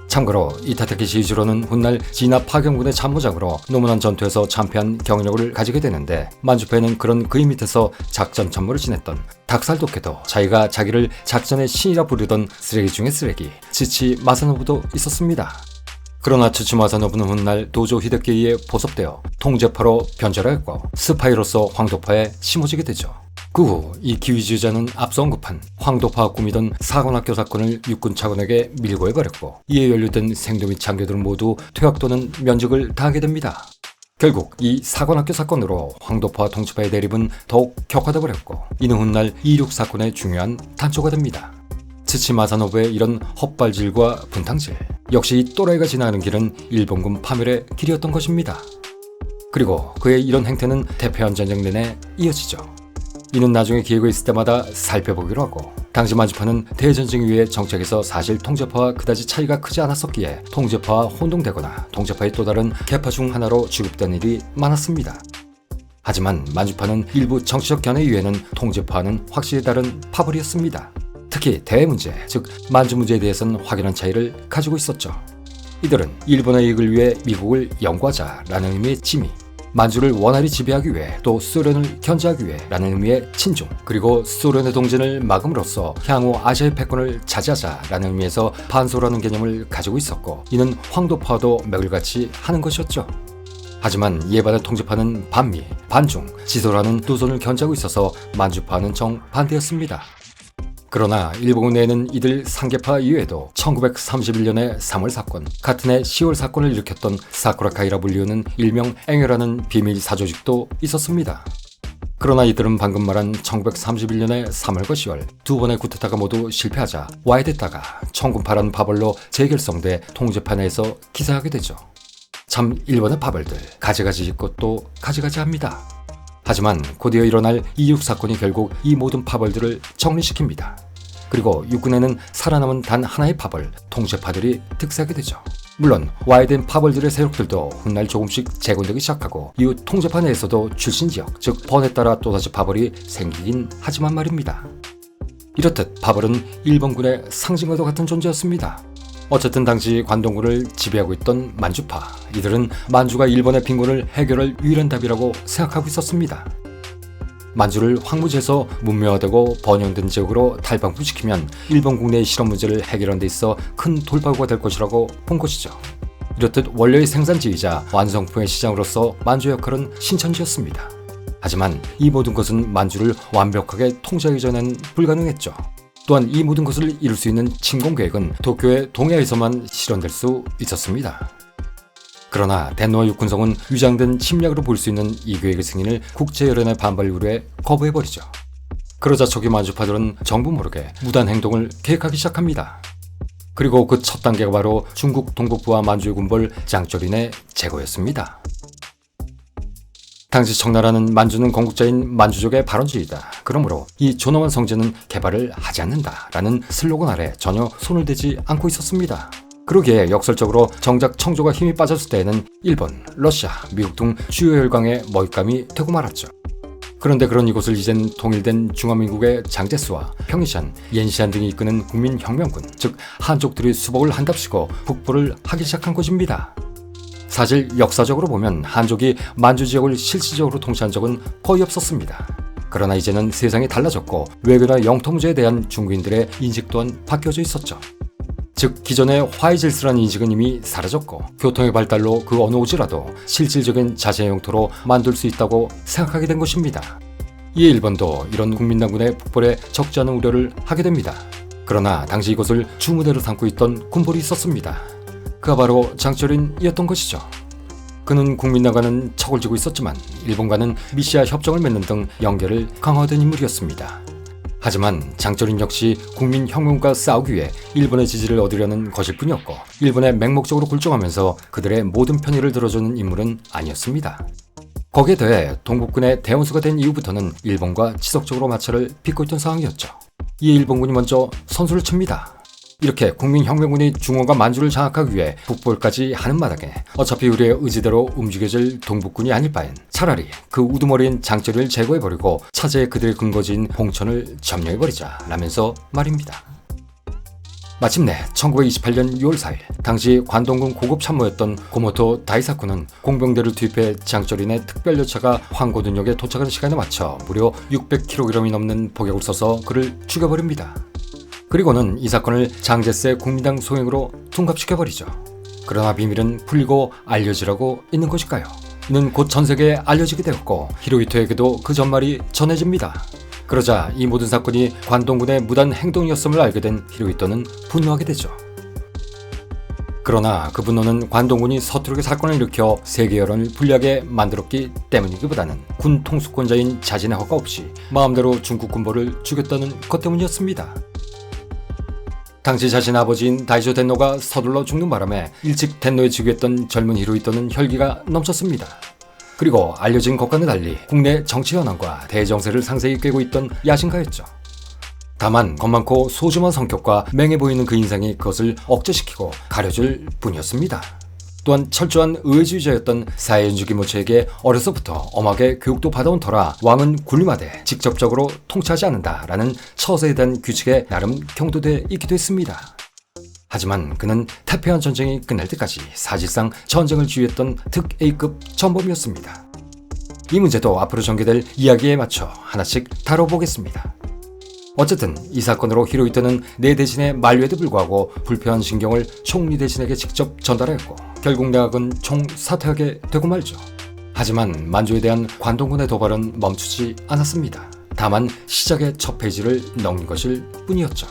참고로 이타타케 시이지로는 훗날 진화 파경군의 참모장으로 노무난 전투에서 참패한 경력을 가지게 되는데, 만주파에는 그런 그의 밑에서 작전 참모를 지냈던 닭살독해도 자기가 자기를 작전의 신이라 부르던 쓰레기 중의 쓰레기 치치 마사노부도 있었습니다. 그러나 치치 마사노부는 훗날 도조 히데키에 보섭되어 통제파로 변절하였고 스파이로서 황도파에 심어지게 되죠. 그 후 이 기위주의자는 앞서 언급한 황도파가 꾸미던 사관학교 사건을 육군 차관에게 밀고 해버렸고, 이에 연루된 생도 및 장교들은 모두 퇴학 또는 면직을 당하게 됩니다. 결국 이 사관학교 사건으로 황도파와 통제파의 대립은 더욱 격화돼 버렸고, 이는 훗날 2.26 사건의 중요한 단초가 됩니다. 치치 마사노부의 이런 헛발질과 분탕질, 역시 이 또라이가 지나가는 길은 일본군 파멸의 길이었던 것입니다. 그리고 그의 이런 행태는 태평양 전쟁 내내 이어지죠. 이는 나중에 기회가 있을 때마다 살펴보기로 하고, 당시 만주파는 대전쟁 이후의 정책에서 사실 통제파와 그다지 차이가 크지 않았었기에 통제파와 혼동되거나 통제파의 또 다른 계파 중 하나로 취급된 일이 많았습니다. 하지만 만주파는 일부 정치적 견해 이외에는 통제파와는 확실히 다른 파벌이었습니다. 특히 대외 문제, 즉 만주 문제에 대해서는 확연한 차이를 가지고 있었죠. 이들은 일본의 이익을 위해 미국을 연구하자라는 의미의 지미, 만주를 원활히 지배하기 위해 또 소련을 견제하기 위해 라는 의미의 친중, 그리고 소련의 동진을 막음으로써 향후 아시아의 패권을 차지하자라는 의미에서 반소라는 개념을 가지고 있었고, 이는 황도파와도 맥을 같이 하는 것이었죠. 하지만 이에 반해 통제파는 반미, 반중, 지소라는 두 손을 견제하고 있어서 만주파와는 정반대였습니다. 그러나 일본 내에는 이들 상계파 이외에도 1931년의 3월 사건, 같은 해 10월 사건을 일으켰던 사쿠라카이라 불리우는 일명 앵여라는 비밀 사조직도 있었습니다. 그러나 이들은 방금 말한 1931년의 3월과 10월 두 번의 쿠데타가 모두 실패하자 와해됐다가 청군파란 파벌로 재결성돼 통제판에서 기사하게 되죠. 참 일본의 파벌들 가지가지 짓고 또 가지가지 합니다. 하지만 곧이어 일어날 이육 사건이 결국 이 모든 파벌들을 정리시킵니다. 그리고 육군에는 살아남은 단 하나의 파벌, 통제파들이 득세하게 되죠. 물론 와해된 파벌들의 세력들도 훗날 조금씩 재건되기 시작하고 이후 통제파 내에서도 출신 지역, 즉 번에 따라 또다시 파벌이 생기긴 하지만 말입니다. 이렇듯 파벌은 일본군의 상징과도 같은 존재였습니다. 어쨌든 당시 관동군을 지배하고 있던 만주파, 이들은 만주가 일본의 빈곤을 해결할 유일한 답이라고 생각하고 있었습니다. 만주를 황무지에서 문명화되고 번영된 지역으로 탈방부시키면 일본 국내의 실업 문제를 해결하는 데 있어 큰 돌파구가 될 것이라고 본 것이죠. 이렇듯 원료의 생산지이자 완성품의 시장으로서 만주의 역할은 신천지였습니다. 하지만 이 모든 것은 만주를 완벽하게 통제하기 전엔 불가능했죠. 또한 이 모든 것을 이룰 수 있는 침공계획은 도쿄의 동해에서만 실현될 수 있었습니다. 그러나 덴노와 육군성은 위장된 침략으로 볼 수 있는 이 계획의 승인을 국제여론의 반발을 우려해 거부해버리죠. 그러자 초기 만주파들은 정부 모르게 무단 행동을 계획하기 시작합니다. 그리고 그 첫 단계가 바로 중국 동북부와 만주의 군벌 장조린의 제거였습니다. 당시 청나라는 만주는 건국자인 만주족의 발원지이다. 그러므로 이 존엄한 성지는 개발을 하지 않는다라는 슬로건 아래 전혀 손을 대지 않고 있었습니다. 그러기에 역설적으로 정작 청조가 힘이 빠졌을 때에는 일본, 러시아, 미국 등 주요 혈강의 먹잇감이 되고 말았죠. 그런데 그런 이곳을 이젠 통일된 중화민국의 장제스와 평이시안, 옌시안 등이 이끄는 국민혁명군, 즉 한족들이 수복을 한답시고 북부를 하기 시작한 것입니다. 사실 역사적으로 보면 한족이 만주 지역을 실질적으로 통치한 적은 거의 없었습니다. 그러나 이제는 세상이 달라졌고 외교나 영토 문제에 대한 중국인들의 인식 또한 바뀌어져 있었죠. 즉 기존의 화해질서라는 인식은 이미 사라졌고 교통의 발달로 그 어느 오지라도 실질적인 자신의 영토로 만들 수 있다고 생각하게 된 것입니다. 이에 일본도 이런 국민당군의 북벌에 적지 않은 우려를 하게 됩니다. 그러나 당시 이곳을 주무대로 삼고 있던 군벌이 있었습니다. 그가 바로 장조린이었던 것이죠. 그는 국민당과는 척을 지고 있었지만 일본과는 미시아 협정을 맺는 등 연계를 강화하던 인물이었습니다. 하지만 장조린 역시 국민혁명과 싸우기 위해 일본의 지지를 얻으려는 것일 뿐이었고 일본에 맹목적으로 굴종하면서 그들의 모든 편의를 들어주는 인물은 아니었습니다. 거기에 더해 동북군의 대원수가 된 이후부터는 일본과 지속적으로 마찰을 빚고 있던 상황이었죠. 이에 일본군이 먼저 선수를 칩니다. 이렇게 국민혁명군이 중원과 만주를 장악하기 위해 북벌까지 하는 마당에 어차피 우리의 의지대로 움직여질 동북군이 아닐 바엔 차라리 그 우두머리인 장조린을 제거해버리고 차제에 그들의 근거지인 홍천을 점령해버리자 라면서 말입니다. 마침내 1928년 6월 4일 당시 관동군 고급 참모였던 고모토 다이사쿠는 공병대를 투입해 장조린의 특별열차가 황고든역에 도착하는 시간에 맞춰 무려 600kg이 넘는 폭격을 써서 그를 죽여버립니다. 그리고는 이 사건을 장제스의 국민당 소행으로 둔갑시켜버리죠. 그러나 비밀은 풀리고 알려지라고 있는 것일까요? 이는 곧 전세계에 알려지게 되었고 히로히토에게도 그 전말이 전해집니다. 그러자 이 모든 사건이 관동군의 무단 행동이었음을 알게 된 히로히토는 분노하게 되죠. 그러나 그 분노는 관동군이 서투르게 사건을 일으켜 세계 여론을 불리하게 만들었기 때문이기보다는 군 통수권자인 자신의 허가 없이 마음대로 중국 군벌을 죽였다는 것 때문이었습니다. 당시 자신의 아버지인 다이쇼 텐노가 서둘러 죽는 바람에 일찍 텐노에 즉위했던 젊은 히로히토는 혈기가 넘쳤습니다. 그리고 알려진 것과는 달리 국내 정치 현안과 대정세를 상세히 꿰고 있던 야심가였죠. 다만 겁많고 소심한 성격과 맹해 보이는 그 인상이 그것을 억제시키고 가려줄 뿐이었습니다. 또한 철저한 의회주의자였던 사이엔주 기모치에게 어려서부터 엄하게 교육도 받아온 터라 왕은 군림하되 직접적으로 통치하지 않는다라는 처세에 대한 규칙에 나름 경도돼 있기도 했습니다. 하지만 그는 태평양 전쟁이 끝날 때까지 사실상 전쟁을 지휘했던 특 A급 전범이었습니다. 이 문제도 앞으로 전개될 이야기에 맞춰 하나씩 다뤄보겠습니다. 어쨌든 이 사건으로 히로히토는 내 대신에 만류에도 불구하고 불편한 신경을 총리 대신에게 직접 전달하였고 결국 내각은 총사퇴하게 되고 말죠. 하지만 만주에 대한 관동군의 도발은 멈추지 않았습니다. 다만 시작의 첫 페이지를 넘긴 것일 뿐이었죠.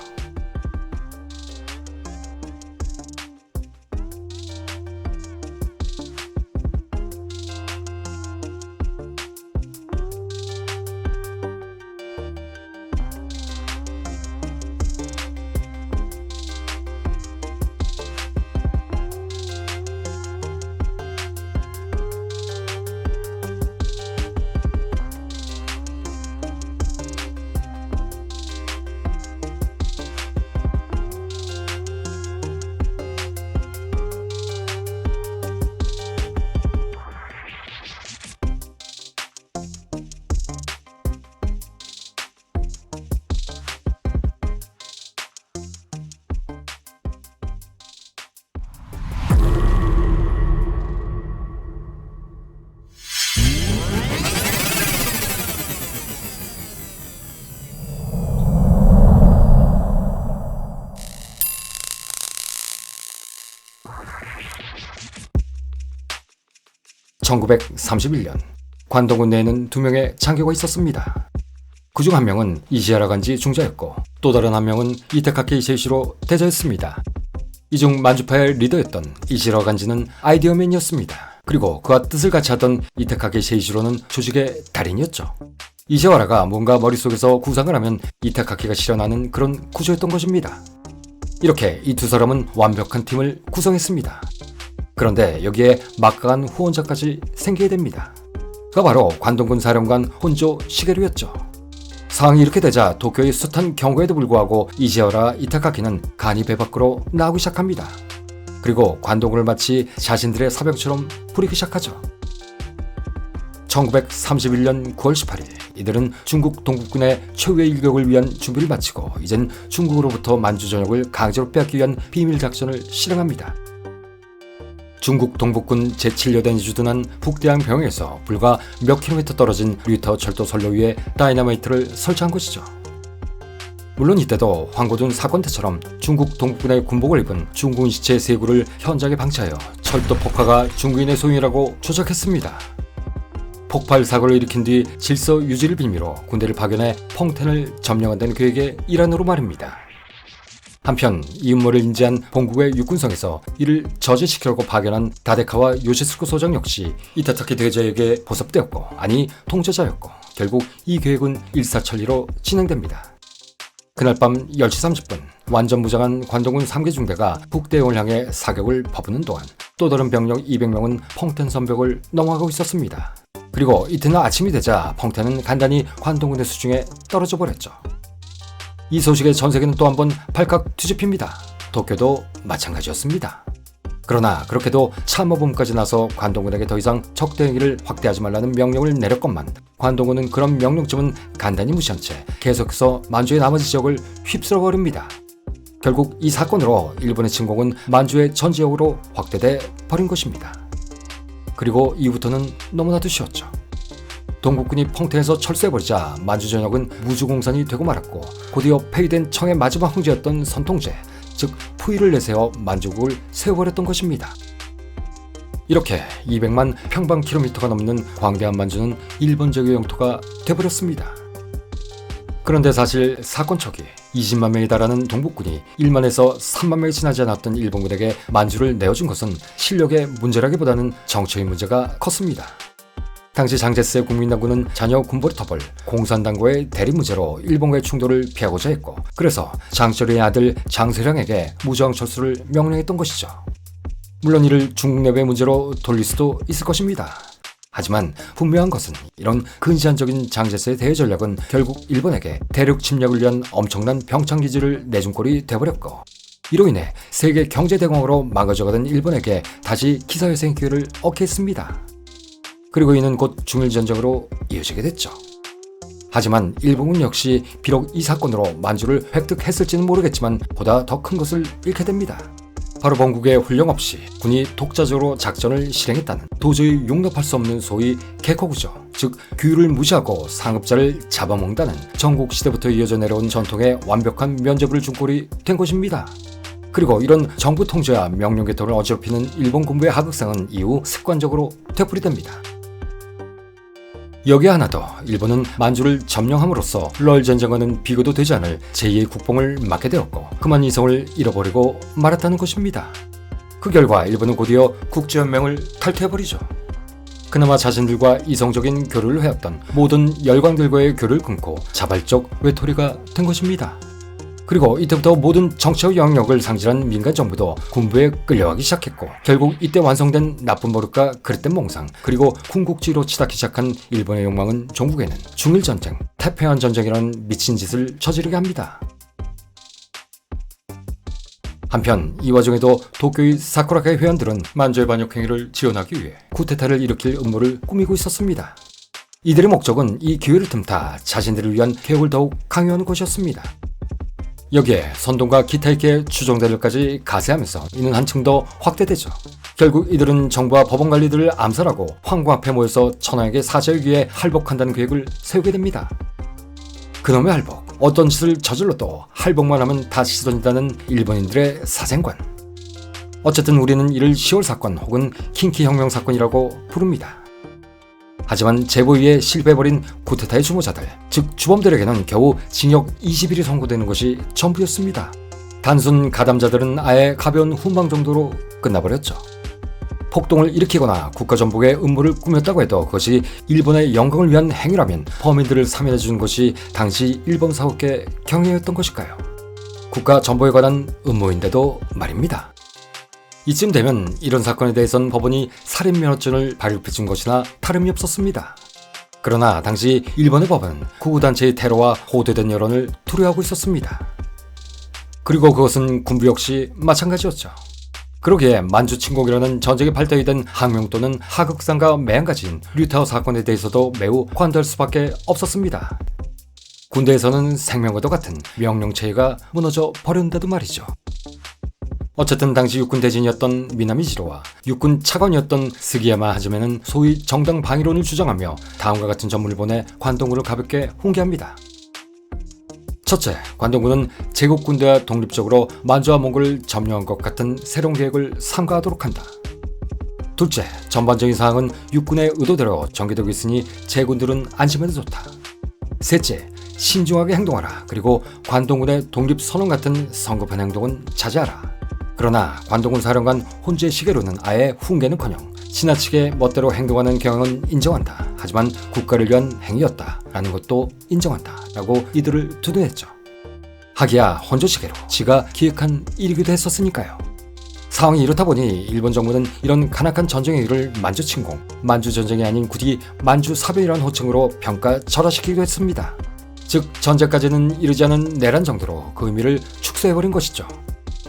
(1931년) 관동군 내에는 2명의 장교가 있었습니다. 그중 한 명은 이시하라 간지 중자였고 또 다른 한 명은 이타카키 세이시로 대자였습니다. 이 중 만주파의 리더였던 이시하라 간지는 아이디어맨이었습니다. 그리고 그와 뜻을 같이 하던 이타카키 세이시로는 조직의 달인이었죠. 이시하라가 뭔가 머릿속에서 구상을 하면 이타카키가 실현하는 그런 구조였던 것입니다. 이렇게 이 두 사람은 완벽한 팀을 구성했습니다. 그런데 여기에 막강한 후원자까지 생기게 됩니다. 그가 바로 관동군 사령관 혼조 시게루였죠. 상황이 이렇게 되자 도쿄의 숱한 경고에도 불구하고 이시하라 이타카키는 간이 배 밖으로 나오기 시작합니다. 그리고 관동군을 마치 자신들의 사병처럼 부리기 시작하죠. 1931년 9월 18일 이들은 중국 동북군의 최후의 일격을 위한 준비를 마치고 이젠 중국으로부터 만주 전역을 강제로 빼앗기 위한 비밀 작전을 실행합니다. 중국 동북군 제7여단이 주둔한 북대양 병에서 불과 몇 킬로미터 떨어진 류터 철도 선로 위에 다이너마이트를 설치한 것이죠. 물론 이때도 황고든 사건 때처럼 중국 동북군의 군복을 입은 중국인 시체 3구를 현장에 방치하여 철도 폭파가 중국인의 소행이라고 조작했습니다. 폭발 사고를 일으킨 뒤 질서 유지를 빌미로 군대를 파견해 펑텐을 점령한다는 계획의 일환으로 말입니다. 한편 이 음모를 인지한 본국의 육군성에서 이를 저지시키려고 파견한 다데카와 요시스쿠 소장 역시 이타카키 대제에게 보섭되었고 아니 통제자였고 결국 이 계획은 일사천리로 진행됩니다. 그날 밤 10시 30분 완전 무장한 관동군 3개 중대가 북대용을 향해 사격을 퍼붓는 동안 또 다른 병력 200명은 펑텐 선벽을 넘어가고 있었습니다. 그리고 이튿날 아침이 되자 펑텐은 간단히 관동군의 수중에 떨어져 버렸죠. 이 소식에 전세계는 또 한 번 발칵 뒤집힙니다. 도쿄도 마찬가지였습니다. 그러나 그렇게도 참모범까지 나서 관동군에게 더 이상 적대 행위를 확대하지 말라는 명령을 내렸건만 관동군은 그런 명령쯤은 간단히 무시한 채 계속해서 만주의 나머지 지역을 휩쓸어버립니다. 결국 이 사건으로 일본의 침공은 만주의 전 지역으로 확대돼 버린 것입니다. 그리고 이후부터는 너무나도 쉬웠죠. 동북군이 펑텐에서 철수해버리자 만주 전역은 무주공산이 되고 말았고 곧이어 폐위된 청의 마지막 황제였던 선통제, 즉 푸이를 내세워 만주국을 세워버렸던 것입니다. 이렇게 200만 평방킬로미터가 넘는 광대한 만주는 일본 제국의 영토가 돼버렸습니다. 그런데 사실 사건 초기 20만 명이 달하는 동북군이 1만에서 3만 명이 지나지 않았던 일본군에게 만주를 내어준 것은 실력의 문제라기보다는 정치의 문제가 컸습니다. 당시 장제스의 국민당군은 자녀 군벌이 터벌 공산당과의 대립 문제로 일본과의 충돌을 피하고자 했고 그래서 장철의 아들 장세량에게 무저항 철수를 명령했던 것이죠. 물론 이를 중국 내부의 문제로 돌릴 수도 있을 것입니다. 하지만 분명한 것은 이런 근시안적인 장제스의 대외 전략은 결국 일본에게 대륙 침략을 위한 엄청난 병창기지를 내준 꼴이 돼버렸고 이로 인해 세계 경제대공으로 망가져가던 일본에게 다시 기사회생 기회를 얻게 했습니다. 그리고 이는 곧 중일전쟁으로 이어지게 됐죠. 하지만 일본군 역시 비록 이 사건으로 만주를 획득했을지는 모르겠지만 보다 더 큰 것을 잃게 됩니다. 바로 본국의 훈령 없이 군이 독자적으로 작전을 실행했다는 도저히 용납할 수 없는 소위 개코구조, 즉 규율을 무시하고 상급자를 잡아먹는다는 전국시대부터 이어져 내려온 전통의 완벽한 면죄부를 준 꼴이 된 것입니다. 그리고 이런 정부 통제와 명령 계통을 어지럽히는 일본 군부의 하극상은 이후 습관적으로 되풀이됩니다. 여기에 하나 더 일본은 만주를 점령함으로써 럴 전쟁과는 비교도 되지 않을 제2의 국뽕을 맞게 되었고 그만 이성을 잃어버리고 말았다는 것입니다. 그 결과 일본은 곧이어 국제연맹을 탈퇴해버리죠. 그나마 자신들과 이성적인 교류를 해왔던 모든 열강들과의 교류를 끊고 자발적 외톨이가 된 것입니다. 그리고 이때부터 모든 정치적 영역을 상실한 민간 정부도 군부에 끌려가기 시작했고 결국 이때 완성된 나쁜 버릇과 그릇된 몽상 그리고 군국주의로 치닫기 시작한 일본의 욕망은 종국에는 중일전쟁, 태평양 전쟁이라는 미친 짓을 저지르게 합니다. 한편 이 와중에도 도쿄의 사쿠라카의 회원들은 만주의 반역 행위를 지원하기 위해 쿠데타를 일으킬 음모를 꾸미고 있었습니다. 이들의 목적은 이 기회를 틈타 자신들을 위한 개혁을 더욱 강요하는 것이었습니다. 여기에 선동과 기타 있게 추종대를까지 가세하면서 이는 한층 더 확대되죠. 결국 이들은 정부와 법원 관리들을 암살하고 황궁 앞에 모여서 천황에게 사죄하기 위해 할복한다는 계획을 세우게 됩니다. 그놈의 할복, 어떤 짓을 저질러도 할복만 하면 다 씻어진다는 일본인들의 사생관. 어쨌든 우리는 이를 10월 사건 혹은 킹키 혁명 사건이라고 부릅니다. 하지만 제보위에 실패해버린 쿠데타의 주모자들, 즉 주범들에게는 겨우 징역 20일이 선고되는 것이 전부였습니다. 단순 가담자들은 아예 가벼운 훈방 정도로 끝나버렸죠. 폭동을 일으키거나 국가전복의 음모를 꾸몄다고 해도 그것이 일본의 영광을 위한 행위라면 범인들을 사면해주는 것이 당시 일본 사국의 경향이었던 것일까요? 국가전복에 관한 음모인데도 말입니다. 이쯤 되면 이런 사건에 대해선 법원이 살인면허증을 발급해준 것이나 다름이 없었습니다. 그러나 당시 일본의 법원은 구구단체의 테러와 호되된 여론을 두려워하고 있었습니다. 그리고 그것은 군부 역시 마찬가지였죠. 그러기에 만주 침공이라는 전쟁에 발달이 된 항명 또는 하극상과 매한가지인 류타오 사건에 대해서도 매우 관대할 수밖에 없었습니다. 군대에서는 생명과도 같은 명령체계가 무너져 버렸는데도 말이죠. 어쨌든 당시 육군 대진이었던 미나미지로와 육군 차관이었던 스기야마 하즈메는 소위 정당 방위론을 주장하며 다음과 같은 전문을 보내 관동군을 가볍게 훈계합니다. 첫째, 관동군은 제국군대와 독립적으로 만주와 몽골을 점령한 것 같은 새로운 계획을 삼가하도록 한다. 둘째, 전반적인 사항은 육군의 의도대로 전개되고 있으니 제군들은 안심해도 좋다. 셋째, 신중하게 행동하라. 그리고 관동군의 독립선언 같은 성급한 행동은 자제하라. 그러나 관동군 사령관 혼주의 시계로는 아예 훈계는커녕 지나치게 멋대로 행동하는 경향은 인정한다. 하지만 국가를 위한 행위였다 라는 것도 인정한다 라고 이들을 두둔했죠. 하기야 혼조 시계로 지가 기획한 일이기도 했었으니까요. 상황이 이렇다 보니 일본 정부는 이런 간악한 전쟁 행위를 만주 침공, 만주 전쟁이 아닌 굳이 만주 사변이라는 호칭으로 평가절하시키기도 했습니다. 즉 전쟁까지는 이르지 않은 내란 정도로 그 의미를 축소해버린 것이죠.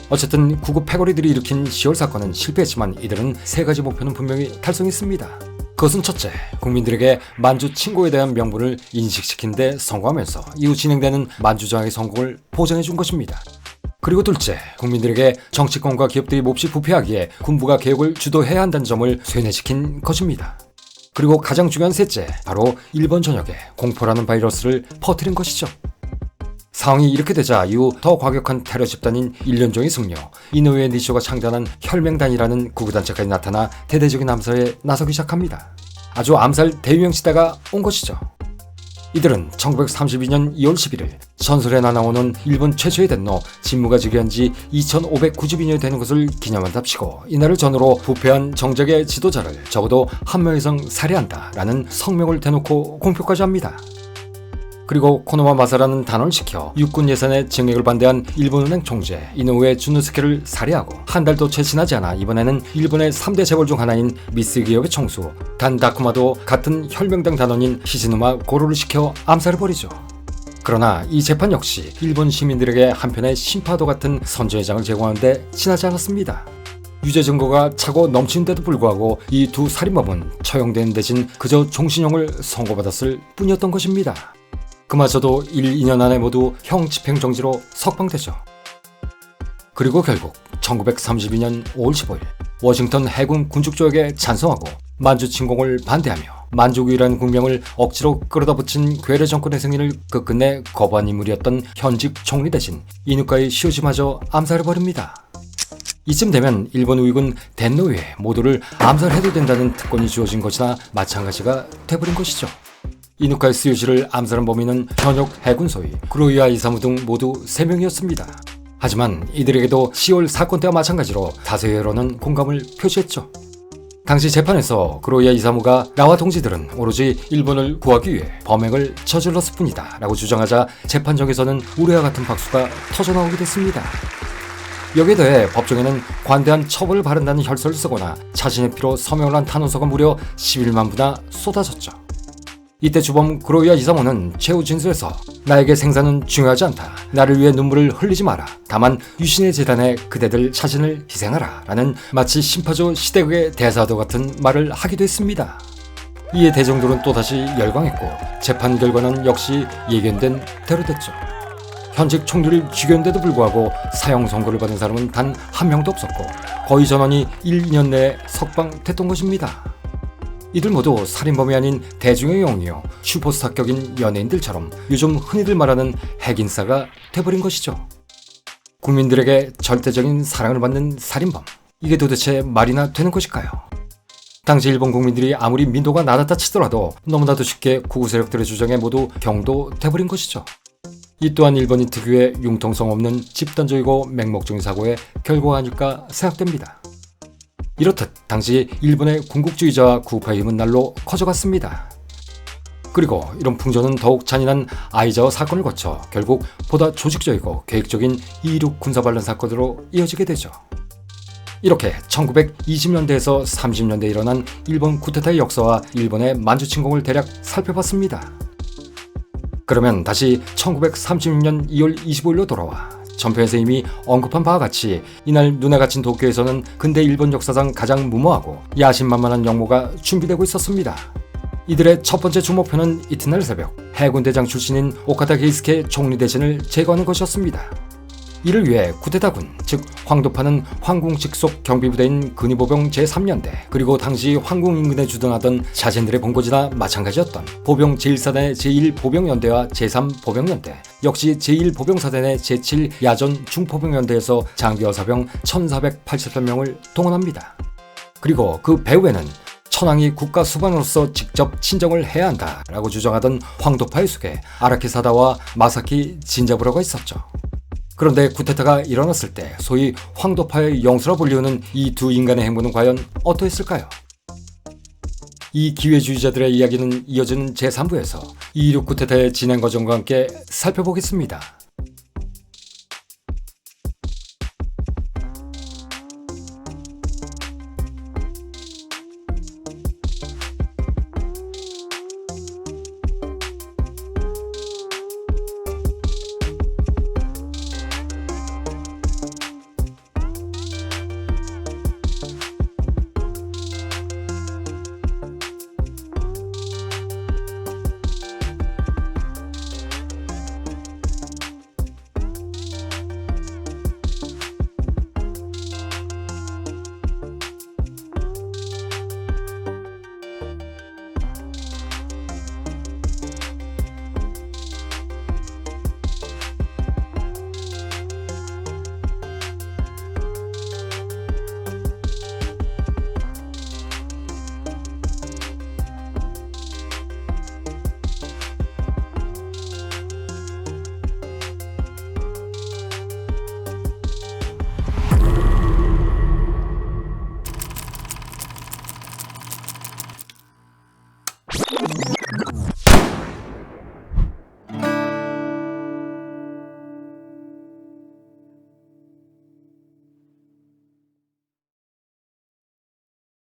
어쨌든 구급 패거리들이 일으킨 10월 사건은 실패했지만 이들은 세 가지 목표는 분명히 달성했습니다. 그것은 첫째, 국민들에게 만주 침공에 대한 명분을 인식시킨 데 성공하면서 이후 진행되는 만주 정약의 성공을 보장해 준 것입니다. 그리고 둘째, 국민들에게 정치권과 기업들이 몹시 부패하기에 군부가 개혁을 주도해야 한다는 점을 쇠뇌시킨 것입니다. 그리고 가장 중요한 셋째, 바로 일본 전역에 공포라는 바이러스를 퍼뜨린 것이죠. 상황이 이렇게 되자 이후 더 과격한 테러 집단인 일련종의 승려, 이노우에 니쇼가 창단한 혈맹단이라는 구구단체까지 나타나 대대적인 암살에 나서기 시작합니다. 아주 암살 대유행 시대가 온 것이죠. 이들은 1932년 2월 11일 전설에나 나오는 일본 최초의 덴노 진무가 즉위한 지 2592년이 되는 것을 기념한답시고 이날을 전후로 부패한 정적의 지도자를 적어도 한 명 이상 살해한다 라는 성명을 대놓고 공표까지 합니다. 그리고 코노마 마사라는 단원을 시켜 육군 예산의 증액을 반대한 일본은행 총재 이노우에 준노스케를 살해하고 한 달도 채 지나지 않아 이번에는 일본의 3대 재벌 중 하나인 미쓰 기업의 총수 단다쿠마도 같은 혈맹당 단원인 히즈누마 고로를 시켜 암살을 벌이죠. 그러나 이 재판 역시 일본 시민들에게 한편의 심파도 같은 선전의 제공하는데 지나지 않았습니다. 유죄 증거가 차고 넘치는데도 불구하고 이 두 살인범은 처형되는 대신 그저 종신형을 선고받았을 뿐이었던 것입니다. 그마저도 1, 2년 안에 모두 형 집행정지로 석방되죠. 그리고 결국 1932년 5월 15일 워싱턴 해군 군축조약에 찬성하고 만주 침공을 반대하며 만주국이라는 국명을 억지로 끌어다 붙인 괴뢰 정권의 승인을 끝끝내 거부한 인물이었던 현직 총리 대신 이누카이 시오지마저 암살해버립니다. 이쯤 되면 일본 우익은 덴노에 모두를 암살해도 된다는 특권이 주어진 것이나 마찬가지가 돼버린 것이죠. 이누카의 스유시를 암살한 범인은 현역 해군 소위 구로이와 이사무 등 모두 3명이었습니다. 하지만 이들에게도 10월 사건 때와 마찬가지로 다수의 여론은 공감을 표시했죠. 당시 재판에서 구로이와 이사무가 나와 동지들은 오로지 일본을 구하기 위해 범행을 저질렀을 뿐이다 라고 주장하자 재판정에서는 우레와 같은 박수가 터져나오게 됐습니다. 여기에 더해 법정에는 관대한 처벌을 바란다는 혈서를 쓰거나 자신의 피로 서명을 한 탄원서가 무려 11만 부나 쏟아졌죠. 이때 주범 구로이와 이사무는 최후 진술에서 나에게 생사는 중요하지 않다. 나를 위해 눈물을 흘리지 마라. 다만 유신의 재단에 그대들 자신을 희생하라. 라는 마치 심파조 시대극의 대사도 같은 말을 하기도 했습니다. 이에 대중들은 또다시 열광했고 재판 결과는 역시 예견된 대로 됐죠. 현직 총리를 죽였는데도 불구하고 사형 선고를 받은 사람은 단 한 명도 없었고 거의 전원이 1, 2년 내에 석방됐던 것입니다. 이들 모두 살인범이 아닌 대중의 영웅이요 슈퍼스타격인 연예인들처럼 요즘 흔히들 말하는 핵인싸가 돼버린 것이죠. 국민들에게 절대적인 사랑을 받는 살인범, 이게 도대체 말이나 되는 것일까요? 당시 일본 국민들이 아무리 민도가 낮았다 치더라도 너무나도 쉽게 구구 세력들의 주장에 모두 경도돼버린 것이죠. 이 또한 일본인 특유의 융통성 없는 집단적이고 맹목적인 사고의 결과가 아닐까 생각됩니다. 이렇듯 당시 일본의 군국주의자와 구파의 힘은 날로 커져갔습니다. 그리고 이런 풍조는 더욱 잔인한 아이자와 사건을 거쳐 결국 보다 조직적이고 계획적인 2.16 군사반란 사건으로 이어지게 되죠. 이렇게 1920년대에서 30년대에 일어난 일본 쿠데타의 역사와 일본의 만주침공을 대략 살펴봤습니다. 그러면 다시 1936년 2월 25일로 돌아와 전편에서 이미 언급한 바와 같이 이날 눈에 갇힌 도쿄에서는 근대 일본 역사상 가장 무모하고 야심만만한 영모가 준비되고 있었습니다. 이들의 첫 번째 주목표는 이튿날 새벽 해군대장 출신인 오카다 게이스케 총리 대신을 제거하는 것이었습니다. 이를 위해 쿠데타군, 즉 황도파는 황궁 직속 경비부대인 근위보병 제3년대 그리고 당시 황궁 인근에 주둔하던 자신들의 본거지나 마찬가지였던 보병 제1사단의 제1보병연대와 제3보병연대 역시 제1보병사단의 제7 야전 중포병연대에서 장기와 사병 1483명을 동원합니다. 그리고 그 배후에는 천황이 국가 수반으로서 직접 친정을 해야 한다라고 주장하던 황도파의 수계 아라키사다와 마사키 진자부라가 있었죠. 그런데 쿠데타가 일어났을 때 소위 황도파의 영수라 불리우는 이 두 인간의 행보는 과연 어떠했을까요? 이 기회주의자들의 이야기는 이어지는 제3부에서 2.16 쿠데타의 진행 과정과 함께 살펴보겠습니다.